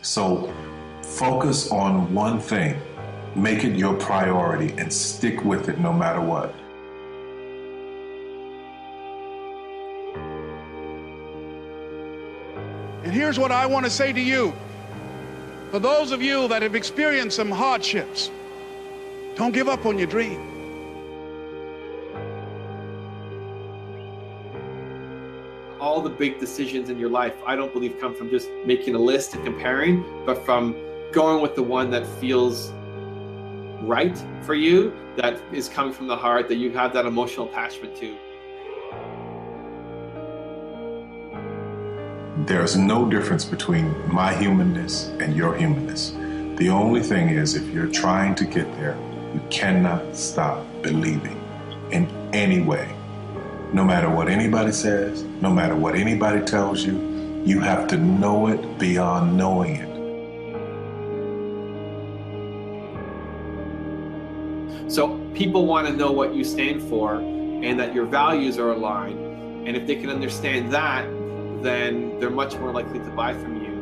So focus on one thing, make it your priority, and stick with it no matter what. And here's what I want to say to you. For those of you that have experienced some hardships, don't give up on your dream. All the big decisions in your life, I don't believe, come from just making a list and comparing, but from going with the one that feels right for you, that is coming from the heart, that you have that emotional attachment to. There's no difference between my humanness and your humanness. The only thing is, if you're trying to get there, you cannot stop believing in any way. No matter what anybody says, no matter what anybody tells you, you have to know it beyond knowing it. So people want to know what you stand for and that your values are aligned. And if they can understand that, then they're much more likely to buy from you.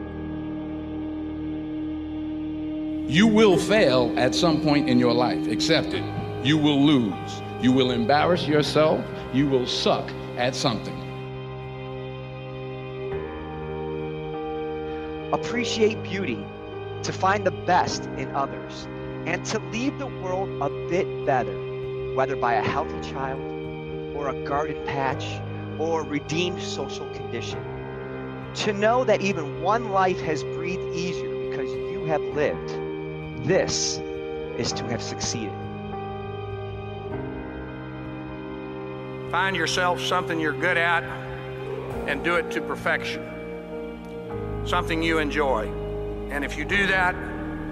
You will fail at some point in your life. Accept it. You will lose. You will embarrass yourself. You will suck at something. Appreciate beauty, to find the best in others, and to leave the world a bit better, whether by a healthy child, or a garden patch, or a redeemed social condition. To know that even one life has breathed easier because you have lived, this is to have succeeded. Find yourself something you're good at and do it to perfection. Something you enjoy. And if you do that,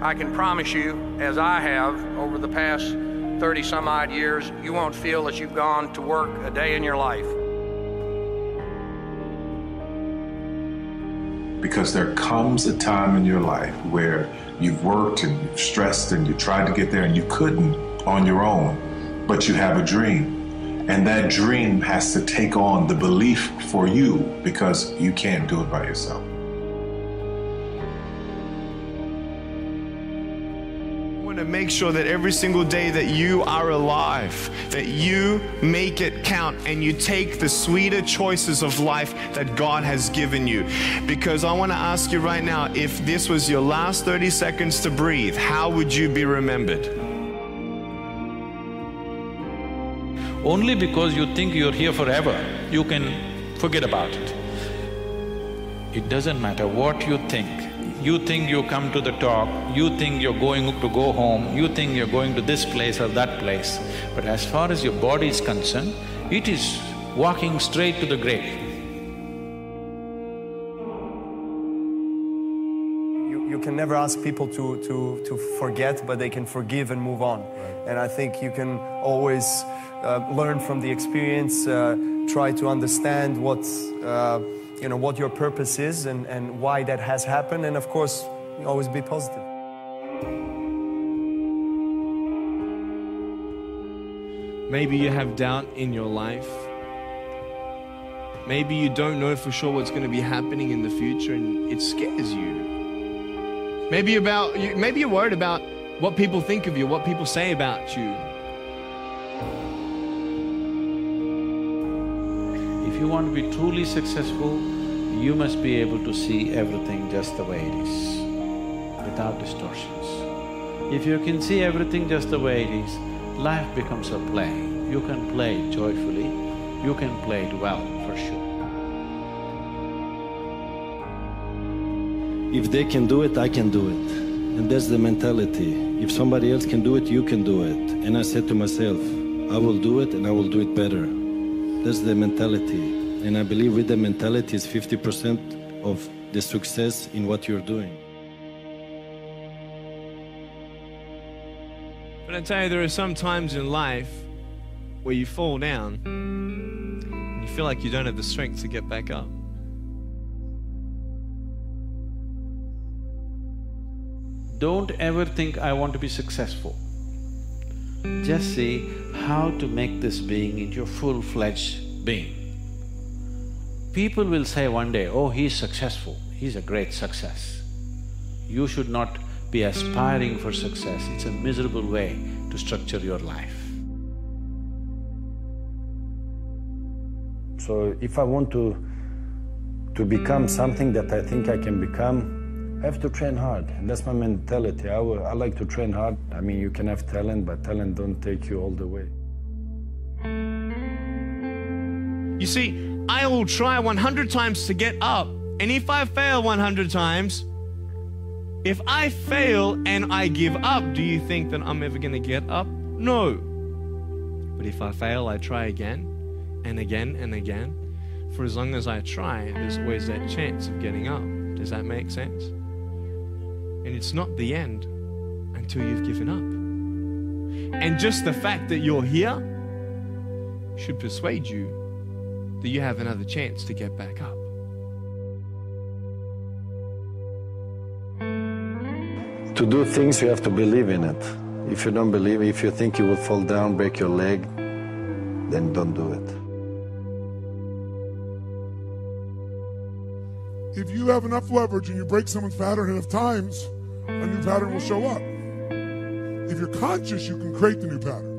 I can promise you, as I have over the past 30 some odd years, you won't feel that you've gone to work a day in your life. Because there comes a time in your life where you've worked and you've stressed and you tried to get there and you couldn't on your own, but you have a dream. And that dream has to take on the belief for you because you can't do it by yourself. I want to make sure that every single day that you are alive, that you make it count and you take the sweeter choices of life that God has given you. Because I want to ask you right now, if this was your last 30 seconds to breathe, how would you be remembered? Only because you think you're here forever, you can forget about it. It doesn't matter what you think. You think you come to the top, you think you're going to go home, you think you're going to this place or that place. But as far as your body is concerned, it is walking straight to the grave. You can never ask people to forget, but they can forgive and move on. And I think you can always learn from the experience, try to understand what your purpose is and why that has happened, and of course, always be positive. Maybe you have doubt in your life. Maybe you don't know for sure what's going to be happening in the future and it scares you. Maybe you're worried about what people think of you, what people say about you. If you want to be truly successful, you must be able to see everything just the way it is, without distortions. If you can see everything just the way it is, life becomes a play. You can play it joyfully, you can play it well, for sure. If they can do it, I can do it. And that's the mentality. If somebody else can do it, you can do it. And I said to myself, I will do it and I will do it better. That's the mentality. And I believe with the mentality is 50% of the success in what you're doing. But I tell you, there are some times in life where you fall down and you feel like you don't have the strength to get back up. Don't ever think, I want to be successful. Just see how to make this being into your full-fledged being. People will say one day, oh, he's successful, he's a great success. You should not be aspiring for success. It's a miserable way to structure your life. So if I want to become something that I think I can become, I have to train hard, and that's my mentality. I like to train hard. I mean, you can have talent, but talent don't take you all the way. You see, I will try 100 times to get up, and if I fail 100 times, if I fail and I give up, do you think that I'm ever going to get up? No. But if I fail, I try again and again and again. For as long as I try, there's always that chance of getting up. Does that make sense? And it's not the end until you've given up. And just the fact that you're here should persuade you that you have another chance to get back up. To do things, you have to believe in it. If you don't believe, if you think you will fall down, break your leg, then don't do it. If you have enough leverage and you break someone's pattern enough times, a new pattern will show up. If you're conscious, you can create the new pattern.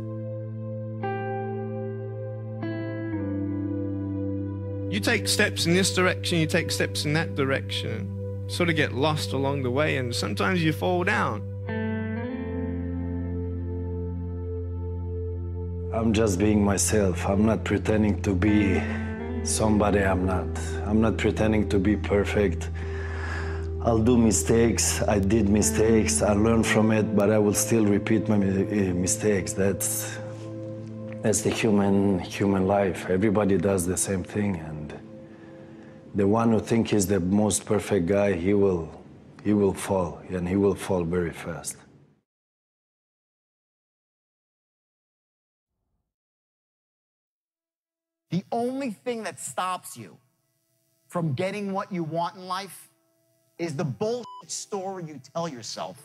You take steps in this direction, you take steps in that direction, sort of get lost along the way, and sometimes you fall down. I'm just being myself. I'm not pretending to be somebody I'm not. I'm not pretending to be perfect. I'll do mistakes. I did mistakes. I learned from it, but I will still repeat my mistakes. That's the human life. Everybody does the same thing, and the one who thinks he's the most perfect guy, he will fall, and he will fall very fast. The only thing that stops you from getting what you want in life is the bullshit story you tell yourself.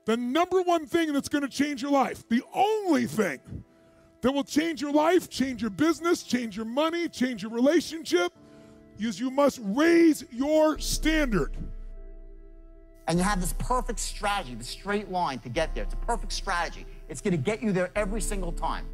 The number one thing that's going to change your life, the only thing that will change your life, change your business, change your money, change your relationship, is you must raise your standard. And you have this perfect strategy, the straight line to get there. It's a perfect strategy. It's going to get you there every single time.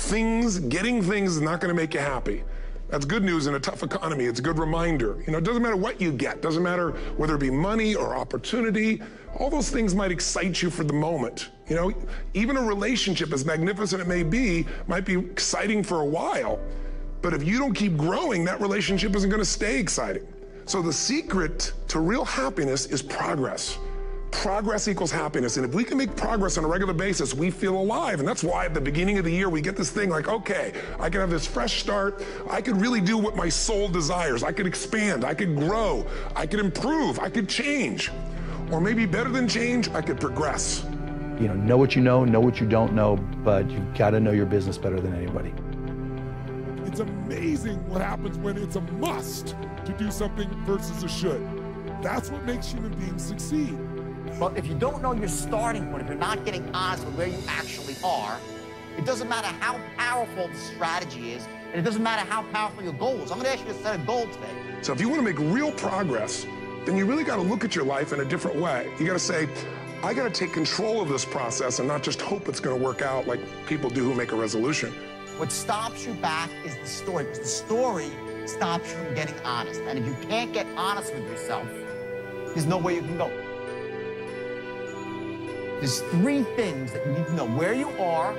Getting things is not going to make you happy. That's good news in a tough economy. It's a good reminder. You know, it doesn't matter what you get. It doesn't matter whether it be money or opportunity. All those things might excite you for the moment. You know, even a relationship, as magnificent it may be, might be exciting for a while. But if you don't keep growing, that relationship isn't going to stay exciting. So the secret to real happiness is progress. Progress equals happiness. And if we can make progress on a regular basis, we feel alive. And that's why at the beginning of the year, we get this thing like, okay, I can have this fresh start. I could really do what my soul desires. I could expand. I could grow. I could improve. I could change. Or maybe better than change, I could progress. You know what you know what you don't know, but you've got to know your business better than anybody. It's amazing what happens when it's a must to do something versus a should. That's what makes human beings succeed. But if you don't know your starting point, if you're not getting honest with where you actually are, it doesn't matter how powerful the strategy is, and it doesn't matter how powerful your goal is. I'm going to ask you to set a goal today. So if you want to make real progress, then you really got to look at your life in a different way. You got to say, I got to take control of this process and not just hope it's going to work out like people do who make a resolution. What stops you back is the story, because the story stops you from getting honest. And if you can't get honest with yourself, there's no way you can go. There's three things that you need to know: where you are,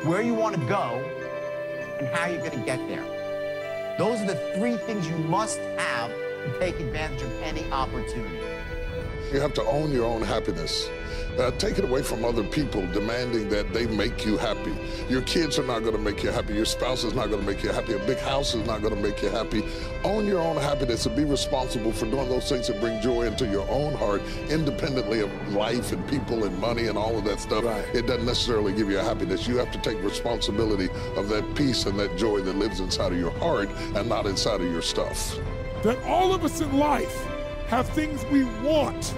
where you want to go, and how you're going to get there. Those are the three things you must have to take advantage of any opportunity. You have to own your own happiness. Take it away from other people demanding that they make you happy. Your kids are not going to make you happy. Your spouse is not going to make you happy. A big house is not going to make you happy. Own your own happiness and be responsible for doing those things that bring joy into your own heart, independently of life and people and money and all of that stuff. Right. It doesn't necessarily give you a happiness. You have to take responsibility of that peace and that joy that lives inside of your heart and not inside of your stuff. That all of us in life have things we want.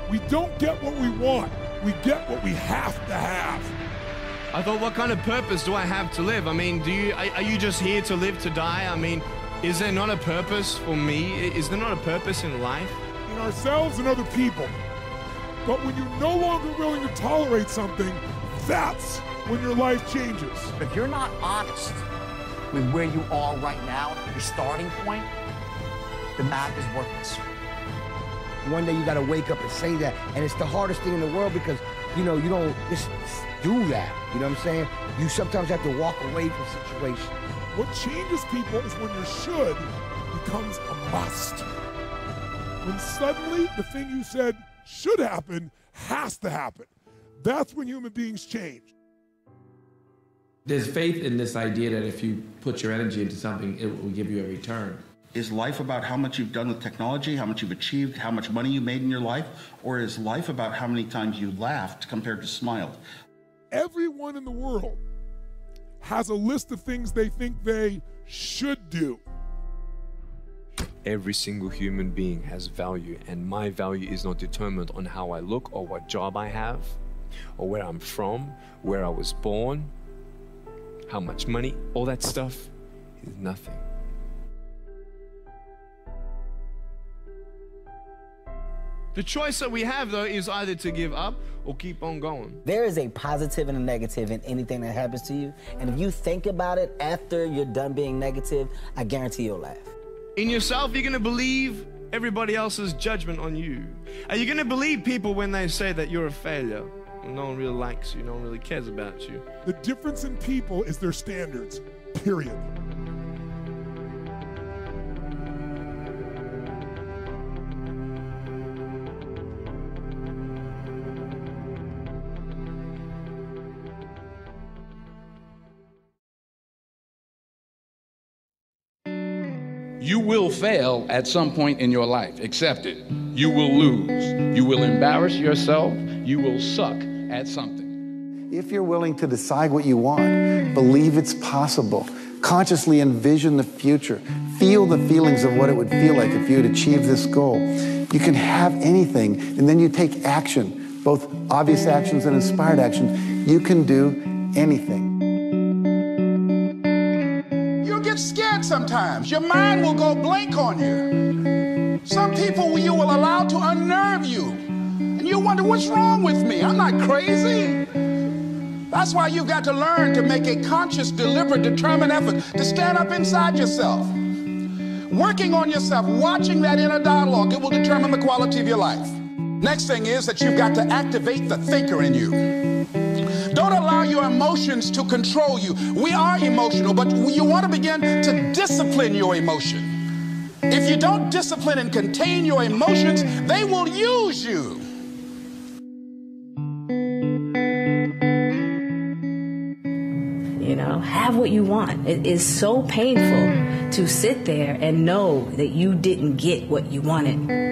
We don't get what we want. We get what we have to have. I thought, what kind of purpose do I have to live? I mean, are you just here to live to die? I mean, Is there not a purpose for me? Is there not a purpose in life? In ourselves and other people. But when you're no longer willing to tolerate something, that's when your life changes. If you're not honest with where you are right now, your starting point, the map is worthless. One day you gotta wake up and say that, and it's the hardest thing in the world because, you know, you don't just do that, you know what I'm saying? You sometimes have to walk away from situations. What changes people is when your should becomes a must. When suddenly the thing you said should happen has to happen. That's when human beings change. There's faith in this idea that if you put your energy into something, it will give you a return. Is life about how much you've done with technology, how much you've achieved, how much money you made in your life? Or is life about how many times you laughed compared to smiled? Everyone in the world has a list of things they think they should do. Every single human being has value, and my value is not determined on how I look or what job I have or where I'm from, where I was born, how much money. All that stuff is nothing. The choice that we have, though, is either to give up or keep on going. There is a positive and a negative in anything that happens to you. And if you think about it after you're done being negative, I guarantee you'll laugh. In yourself, you're going to believe everybody else's judgment on you. Are you going to believe people when they say that you're a failure? No one really likes you. No one really cares about you. The difference in people is their standards, period. You will fail at some point in your life. Accept it. You will lose. You will embarrass yourself. You will suck at something. If you're willing to decide what you want, believe it's possible, consciously envision the future, feel the feelings of what it would feel like if you had achieved this goal, you can have anything, and then you take action, both obvious actions and inspired actions. You can do anything. Get scared sometimes. Your mind will go blank on you. Some people you will allow to unnerve you. And you wonder, what's wrong with me? I'm not crazy. That's why you've got to learn to make a conscious, deliberate, determined effort to stand up inside yourself. Working on yourself, watching that inner dialogue, it will determine the quality of your life. Next thing is that you've got to activate the thinker in you. Don't allow your emotions to control you. We are emotional, but you want to begin to discipline your emotion. If you don't discipline and contain your emotions, they will use you. You know, have what you want. It is so painful to sit there and know that you didn't get what you wanted.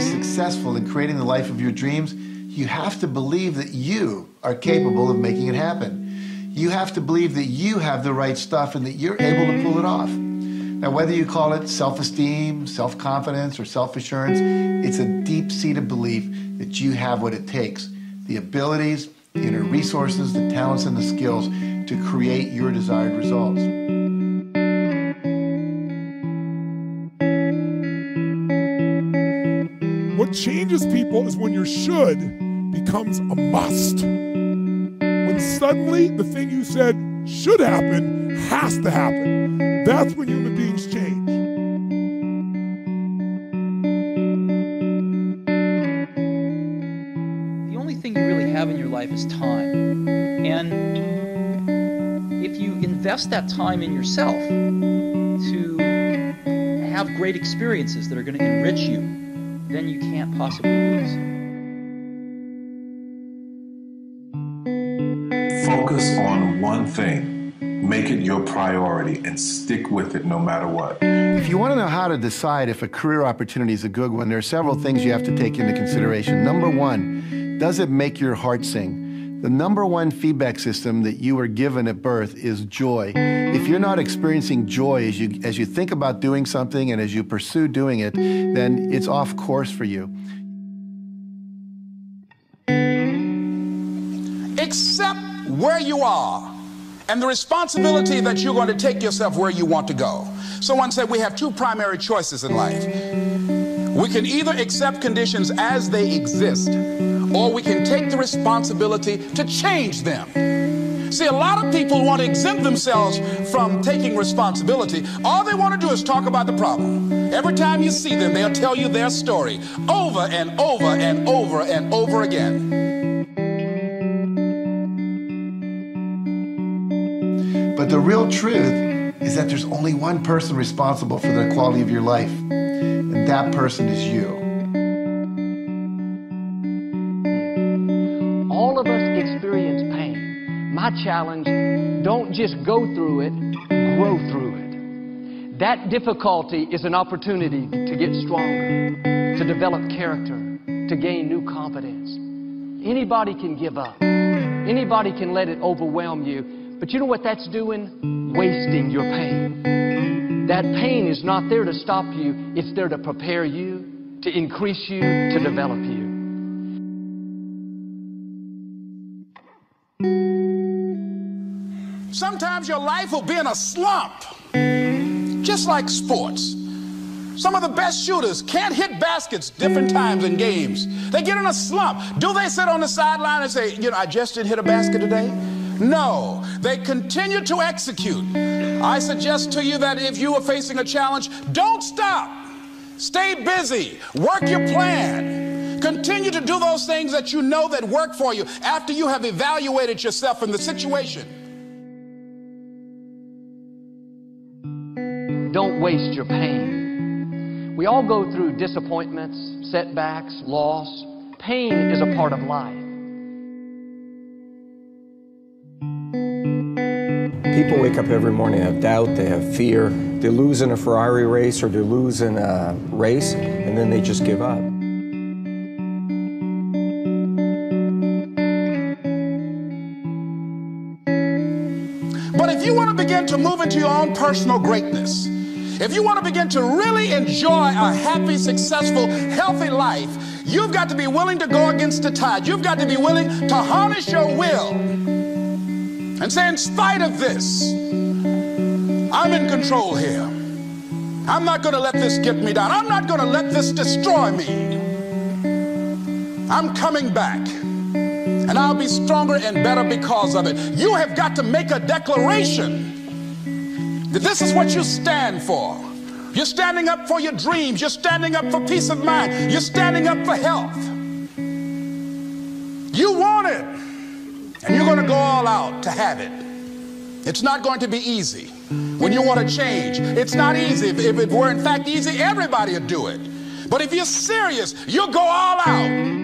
Successful in creating the life of your dreams, you have to believe that you are capable of making it happen. You have to believe that you have the right stuff and that you're able to pull it off. Now, whether you call it self-esteem, self-confidence, or self-assurance, it's a deep-seated belief that you have what it takes, the abilities, the inner resources, the talents, and the skills to create your desired results. What changes people is when your should becomes a must. When suddenly the thing you said should happen has to happen. That's when human beings change. The only thing you really have in your life is time. And if you invest that time in yourself to have great experiences that are going to enrich you, then you can't possibly lose. Focus on one thing. Make it your priority and stick with it no matter what. If you want to know how to decide if a career opportunity is a good one, there are several things you have to take into consideration. Number one, does it make your heart sing? The number one feedback system that you were given at birth is joy. If you're not experiencing joy as you think about doing something and as you pursue doing it, then it's off course for you. accept where you are and the responsibility that you're going to take yourself where you want to go. Someone said we have two primary choices in life. We can either accept conditions as they exist, or we can take the responsibility to change them. See, a lot of people want to exempt themselves from taking responsibility. All they want to do is talk about the problem. Every time you see them, they'll tell you their story over and over and over and over again. But the real truth is that there's only one person responsible for the quality of your life, and that person is you. All of us experience pain. My challenge, don't just go through it, grow through it. That difficulty is an opportunity to get stronger, to develop character, to gain new confidence. Anybody can give up. Anybody can let it overwhelm you. But you know what that's doing? Wasting your pain. That pain is not there to stop you. It's there to prepare you, to increase you, to develop you. Sometimes your life will be in a slump, just like sports. Some of the best shooters can't hit baskets different times in games. They get in a slump. Do they sit on the sideline and say, you know, I just didn't hit a basket today? No, they continue to execute. I suggest to you that if you are facing a challenge, don't stop. Stay busy. Work your plan. Continue to do those things that you know that work for you after you have evaluated yourself in the situation. Don't waste your pain. We all go through disappointments, setbacks, loss. Pain is a part of life. People wake up every morning, they have doubt, they have fear. They lose in a Ferrari race or they lose in a race, and then they just give up. But if you want to begin to move into your own personal greatness, if you want to begin to really enjoy a happy, successful, healthy life, you've got to be willing to go against the tide. You've got to be willing to harness your will and say, in spite of this, I'm in control here. I'm not going to let this get me down. I'm not going to let this destroy me. I'm coming back, and I'll be stronger and better because of it. You have got to make a declaration that this is what you stand for. You're standing up for your dreams. You're standing up for peace of mind. You're standing up for health. You want it, and you're going to go all out to have it. It's not going to be easy. When you want to change, it's not easy. If it were in fact easy, everybody would do it. But if you're serious, you'll go all out.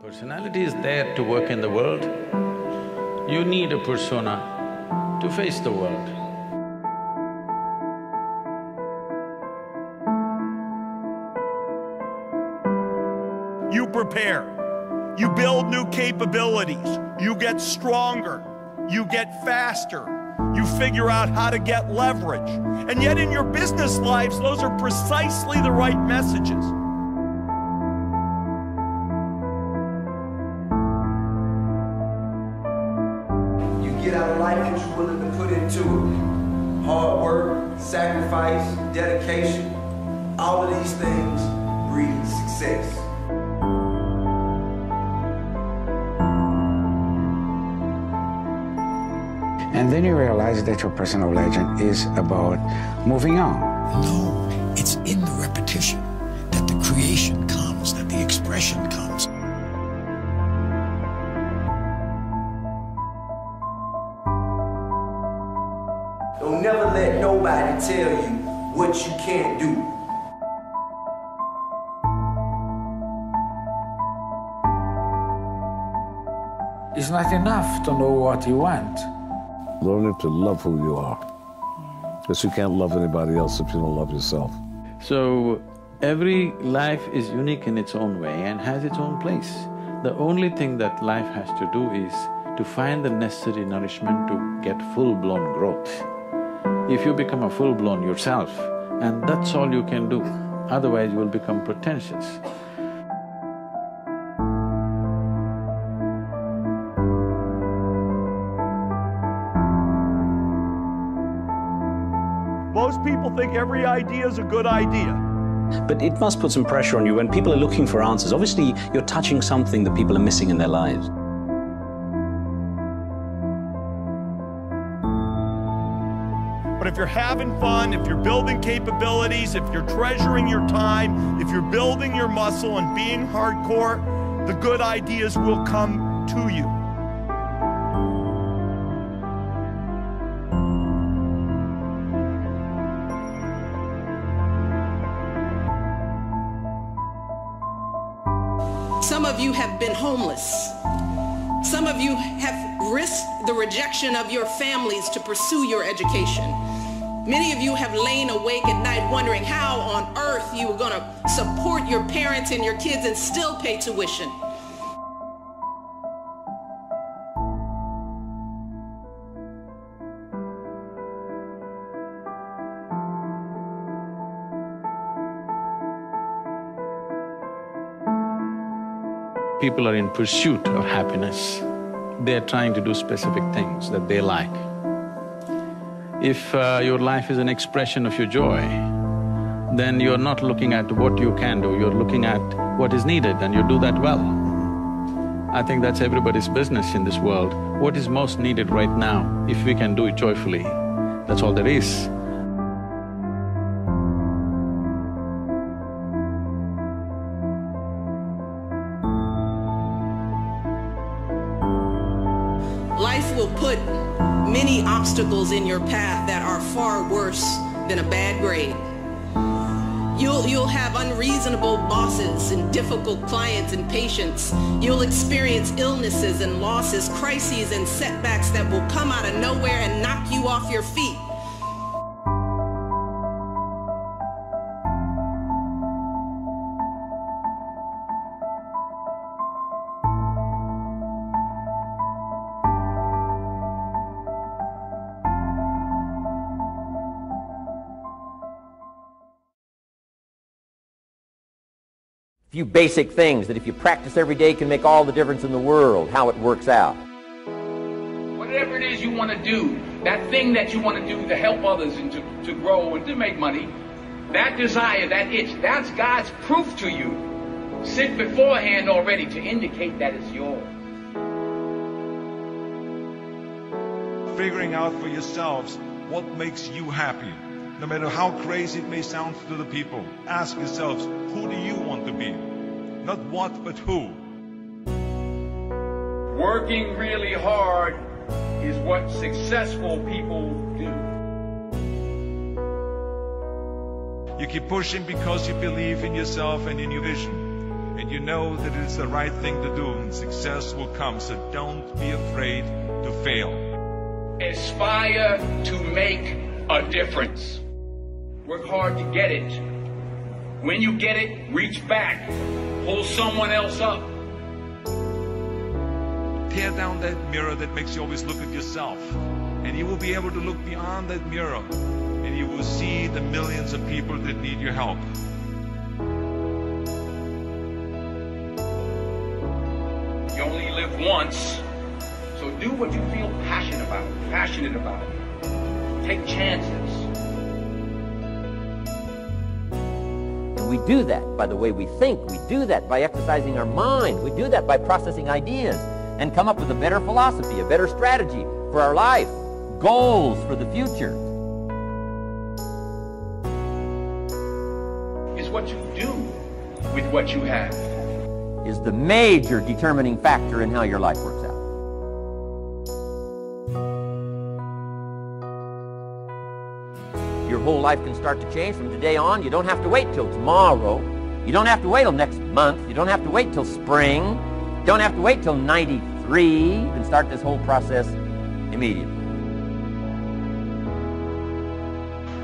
Personality is there to work in the world. You need a persona to face the world. You prepare. You build new capabilities. You get stronger. You get faster. You figure out how to get leverage. And yet in your business lives, those are precisely the right messages. Get out of life what you're willing to put into it. Hard work, sacrifice, dedication, all of these things breed success. And then you realize that your personal legend is about moving on. No, it's in the repetition that the creation comes, that the expression comes. Don't never let nobody tell you what you can't do. It's not enough to know what you want. Learning to love who you are. Because you can't love anybody else if you don't love yourself. So, every life is unique in its own way and has its own place. The only thing that life has to do is to find the necessary nourishment to get full-blown growth. If you become a full-blown yourself, and that's all you can do, Otherwise, you will become pretentious. Most people think every idea is a good idea. But it must put some pressure on you when people are looking for answers. Obviously, you're touching something that people are missing in their lives. But if you're having fun, if you're building capabilities, if you're treasuring your time, if you're building your muscle and being hardcore, the good ideas will come to you. Some of you have been homeless. Some of you have risked the rejection of your families to pursue your education. Many of you have lain awake at night wondering how on earth you were going to support your parents and your kids and still pay tuition. People are in pursuit of happiness. They're trying to do specific things that they like. If your life is an expression of your joy, then you're not looking at what you can do, you're looking at what is needed, and you do that well. I think that's everybody's business in this world. What is most needed right now, if we can do it joyfully, that's all there is. Life will put many obstacles in your path that are far worse than a bad grade. You'll have unreasonable bosses and difficult clients and patients. You'll experience illnesses and losses, crises and setbacks that will come out of nowhere and knock you off your feet. Few basic things that if you practice every day can make all the difference in the world, how it works out. Whatever it is you want to do, that thing that you want to do to help others and to grow and to make money, that desire, that itch, that's God's proof to you. Sit beforehand already to indicate that it's yours. Figuring out for yourselves what makes you happy. No matter how crazy it may sound to the people, ask yourselves, who do you want to be? Not what, but who. Working really hard is what successful people do. You keep pushing because you believe in yourself and in your vision. And you know that it's the right thing to do and success will come. So don't be afraid to fail. Aspire to make a difference. Work hard to get it. When you get it, reach back. Pull someone else up. Tear down that mirror that makes you always look at yourself. And you will be able to look beyond that mirror. And you will see the millions of people that need your help. You only live once. So do what you feel passionate about. Take chances. We do that by the way we think. We do that by exercising our mind. We do that by processing ideas and come up with a better philosophy, a better strategy for our life, goals for the future. Is what you do with what you have. Is the major determining factor in how your life works out. Your whole life can start to change from today on. You don't have to wait till tomorrow. You don't have to wait till next month. You don't have to wait till spring. You don't have to wait till 93. You can start this whole process immediately.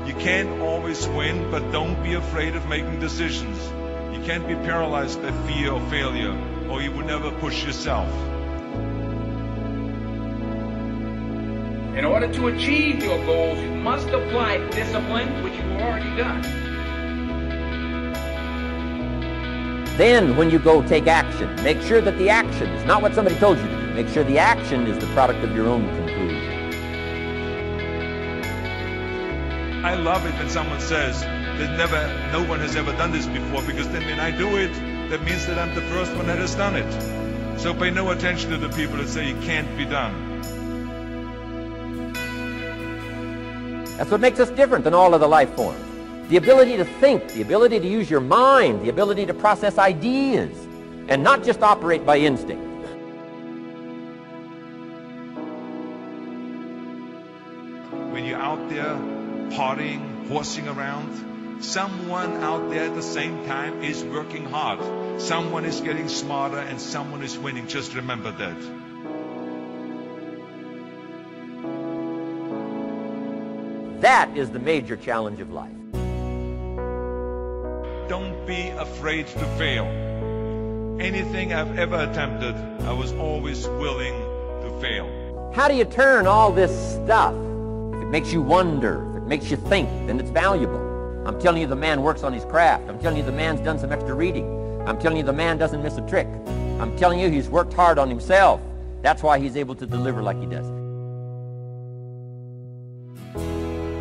You can't always win, but don't be afraid of making decisions. You can't be paralyzed by fear of failure, or you would never push yourself. In order to achieve your goals, you must apply discipline, which you've already done. Then when you go take action, make sure that the action is not what somebody told you to do. Make sure the action is the product of your own conclusion. I love it when someone says that no one has ever done this before, because then when I do it, that means that I'm the first one that has done it. So pay no attention to the people that say it can't be done. That's what makes us different than all other life forms. The ability to think, the ability to use your mind, the ability to process ideas, and not just operate by instinct. When you're out there partying, horsing around, someone out there at the same time is working hard. Someone is getting smarter and someone is winning. Just remember that. That is the major challenge of life. Don't be afraid to fail. Anything I've ever attempted, I was always willing to fail. How do you turn all this stuff? If it makes you wonder, if it makes you think, then it's valuable. I'm telling you the man works on his craft. I'm telling you the man's done some extra reading. I'm telling you the man doesn't miss a trick. I'm telling you he's worked hard on himself. That's why he's able to deliver like he does.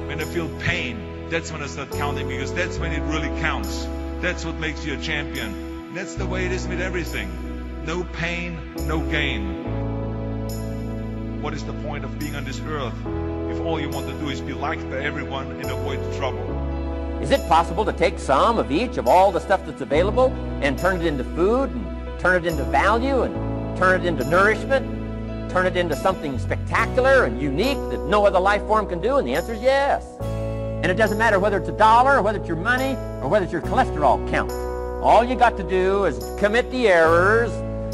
When I feel pain, that's when I start counting, because that's when it really counts. That's what makes you a champion. That's the way it is with everything. No pain, no gain. What is the point of being on this earth if all you want to do is be liked by everyone and avoid trouble? Is it possible to take some of each of all the stuff that's available and turn it into food, and turn it into value, and turn it into nourishment, turn it into something spectacular and unique that no other life form can do? And the answer is yes. And it doesn't matter whether it's a dollar, or whether it's your money, or whether it's your cholesterol count. All you got to do is commit the errors,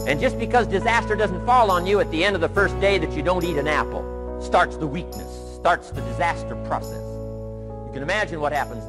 and just because disaster doesn't fall on you at the end of the first day that you don't eat an apple, starts the weakness, starts the disaster process. You can imagine what happens